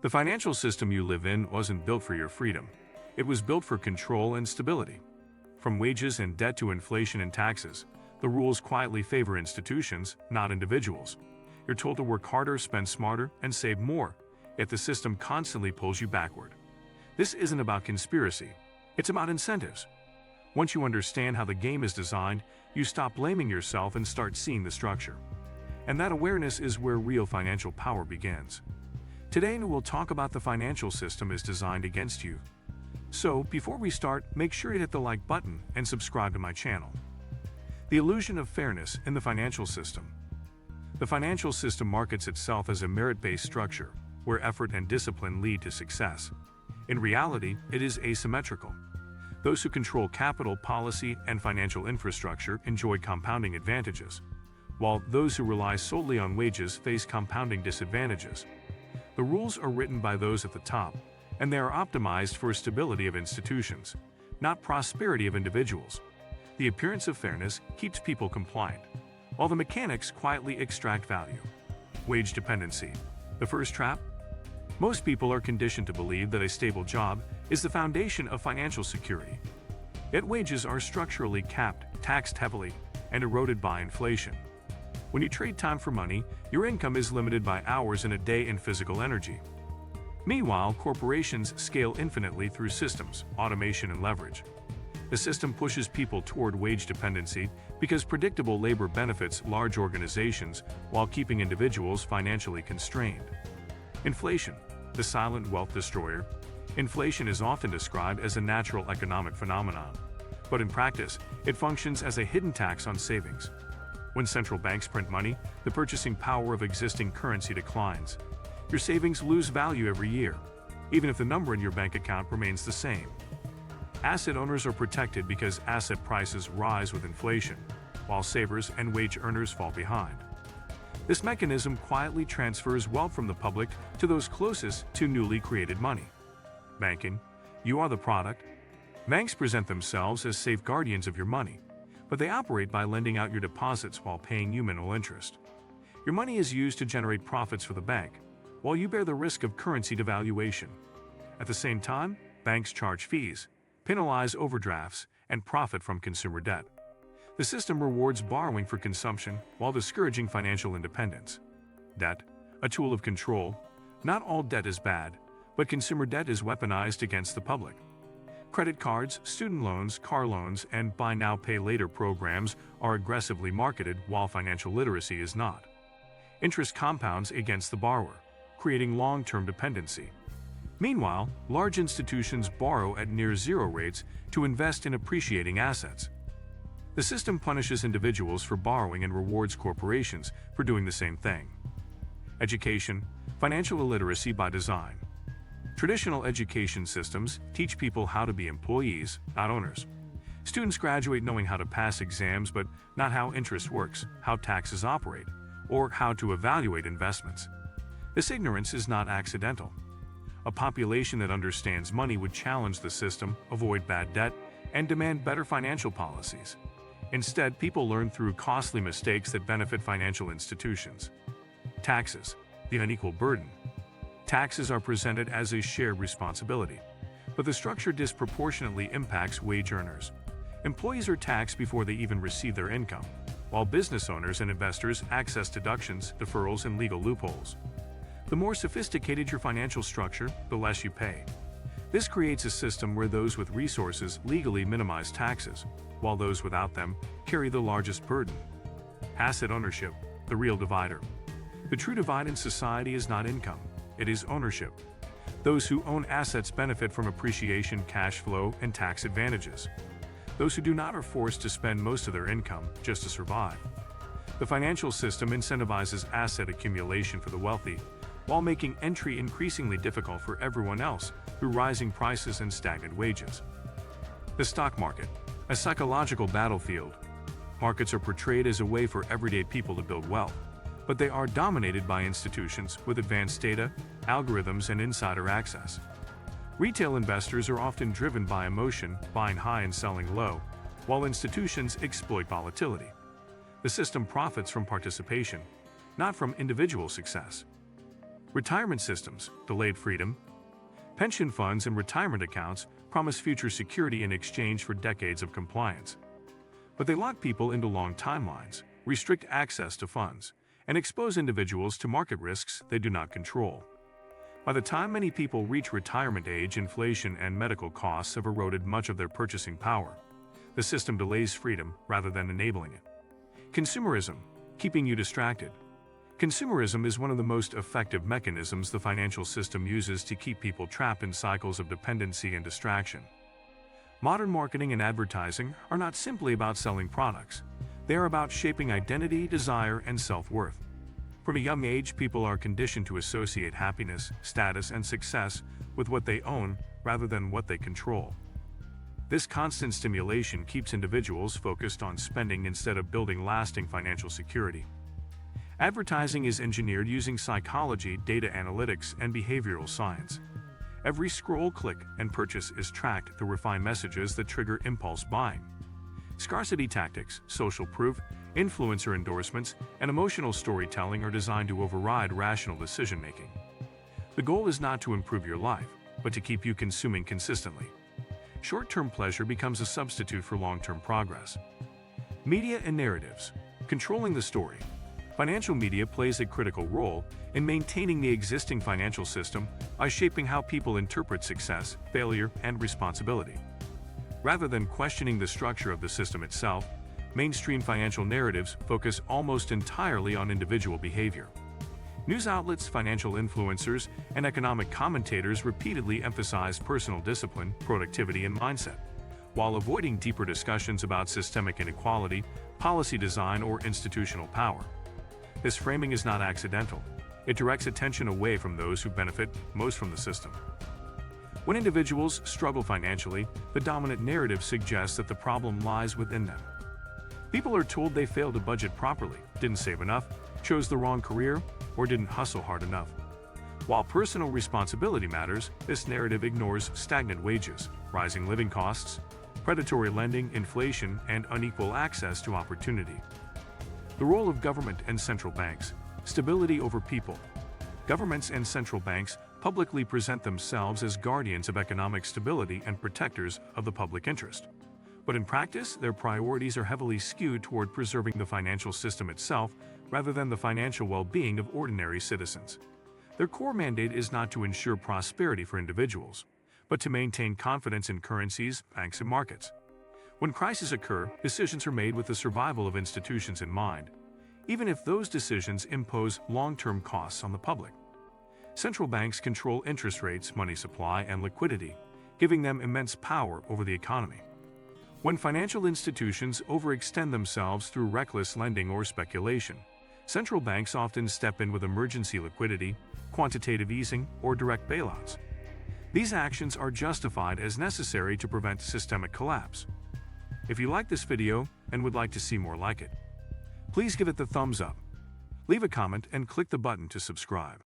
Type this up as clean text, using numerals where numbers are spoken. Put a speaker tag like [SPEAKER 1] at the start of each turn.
[SPEAKER 1] The financial system you live in wasn't built for your freedom. It was built for control and stability. From wages and debt to inflation and taxes, the rules quietly favor institutions, not individuals. You're told to work harder, spend smarter, and save more, yet the system constantly pulls you backward. This isn't about conspiracy. It's about incentives. Once you understand how the game is designed, you stop blaming yourself and start seeing the structure. And that awareness is where real financial power begins. Today we'll talk about the financial system is designed against you. So, before we start, make sure to hit the like button and subscribe to my channel. The illusion of fairness in the financial system. The financial system markets itself as a merit-based structure, where effort and discipline lead to success. In reality, it is asymmetrical. Those who control capital, policy, and financial infrastructure enjoy compounding advantages, while those who rely solely on wages face compounding disadvantages. The rules are written by those at the top, and they are optimized for stability of institutions, not prosperity of individuals. The appearance of fairness keeps people compliant, while the mechanics quietly extract value. Wage dependency. The first trap? Most people are conditioned to believe that a stable job is the foundation of financial security. Yet wages are structurally capped, taxed heavily, and eroded by inflation. When you trade time for money, your income is limited by hours in a day and physical energy. Meanwhile, corporations scale infinitely through systems, automation, and leverage. The system pushes people toward wage dependency because predictable labor benefits large organizations while keeping individuals financially constrained. Inflation, the silent wealth destroyer. Inflation is often described as a natural economic phenomenon, but in practice, it functions as a hidden tax on savings. When central banks print money, the purchasing power of existing currency declines. Your savings lose value every year, even if the number in your bank account remains the same. Asset owners are protected because asset prices rise with inflation, while savers and wage earners fall behind. This mechanism quietly transfers wealth from the public to those closest to newly created money. Banking, you are the product. Banks present themselves as safe guardians of your money, but they operate by lending out your deposits while paying you minimal interest. Your money is used to generate profits for the bank, while you bear the risk of currency devaluation. At the same time, banks charge fees, penalize overdrafts, and profit from consumer debt. The system rewards borrowing for consumption while discouraging financial independence. Debt, a tool of control. Not all debt is bad, but consumer debt is weaponized against the public. Credit cards, student loans, car loans, and buy now pay later programs are aggressively marketed while financial literacy is not. Interest compounds against the borrower, creating long-term dependency. Meanwhile, large institutions borrow at near zero rates to invest in appreciating assets. The system punishes individuals for borrowing and rewards corporations for doing the same thing. Education, financial illiteracy by design. Traditional education systems teach people how to be employees, not owners. Students graduate knowing how to pass exams, but not how interest works, how taxes operate, or how to evaluate investments. This ignorance is not accidental. A population that understands money would challenge the system, avoid bad debt, and demand better financial policies. Instead, people learn through costly mistakes that benefit financial institutions. Taxes, the unequal burden. Taxes are presented as a shared responsibility, but the structure disproportionately impacts wage earners. Employees are taxed before they even receive their income, while business owners and investors access deductions, deferrals, and legal loopholes. The more sophisticated your financial structure, the less you pay. This creates a system where those with resources legally minimize taxes, while those without them carry the largest burden. Asset ownership, the real divider. The true divide in society is not income, it is ownership. Those who own assets benefit from appreciation, cash flow, and tax advantages. Those who do not are forced to spend most of their income just to survive. The financial system incentivizes asset accumulation for the wealthy, while making entry increasingly difficult for everyone else through rising prices and stagnant wages. The stock market, a psychological battlefield. Markets are portrayed as a way for everyday people to build wealth, but they are dominated by institutions with advanced data, algorithms, and insider access. Retail investors are often driven by emotion, buying high and selling low, while institutions exploit volatility. The system profits from participation, not from individual success. Retirement systems, delayed freedom. Pension funds and retirement accounts promise future security in exchange for decades of compliance. But they lock people into long timelines, restrict access to funds, and expose individuals to market risks they do not control. By the time many people reach retirement age, inflation and medical costs have eroded much of their purchasing power. The system delays freedom rather than enabling it. Consumerism, keeping you distracted. Consumerism is one of the most effective mechanisms the financial system uses to keep people trapped in cycles of dependency and distraction. Modern marketing and advertising are not simply about selling products. They are about shaping identity, desire, and self-worth. From a young age, people are conditioned to associate happiness, status, and success with what they own rather than what they control. This constant stimulation keeps individuals focused on spending instead of building lasting financial security. Advertising is engineered using psychology, data analytics, and behavioral science. Every scroll, click, and purchase is tracked through refined messages that trigger impulse buying. Scarcity tactics, social proof, influencer endorsements, and emotional storytelling are designed to override rational decision-making. The goal is not to improve your life, but to keep you consuming consistently. Short-term pleasure becomes a substitute for long-term progress. Media and narratives, controlling the story. Financial media plays a critical role in maintaining the existing financial system by shaping how people interpret success, failure, and responsibility. Rather than questioning the structure of the system itself, mainstream financial narratives focus almost entirely on individual behavior. News outlets, financial influencers, and economic commentators repeatedly emphasize personal discipline, productivity, and mindset, while avoiding deeper discussions about systemic inequality, policy design, or institutional power. This framing is not accidental. It directs attention away from those who benefit most from the system. When individuals struggle financially, the dominant narrative suggests that the problem lies within them. People are told they failed to budget properly, didn't save enough, chose the wrong career, or didn't hustle hard enough. While personal responsibility matters, this narrative ignores stagnant wages, rising living costs, predatory lending, inflation, and unequal access to opportunity. The role of government and central banks. Stability over people. Governments and central banks publicly present themselves as guardians of economic stability and protectors of the public interest. But in practice, their priorities are heavily skewed toward preserving the financial system itself rather than the financial well-being of ordinary citizens. Their core mandate is not to ensure prosperity for individuals, but to maintain confidence in currencies, banks, and markets. When crises occur, decisions are made with the survival of institutions in mind, even if those decisions impose long-term costs on the public. Central banks control interest rates, money supply, and liquidity, giving them immense power over the economy. When financial institutions overextend themselves through reckless lending or speculation, central banks often step in with emergency liquidity, quantitative easing, or direct bailouts. These actions are justified as necessary to prevent systemic collapse. If you like this video and would like to see more like it, please give it the thumbs up, leave a comment, and click the button to subscribe.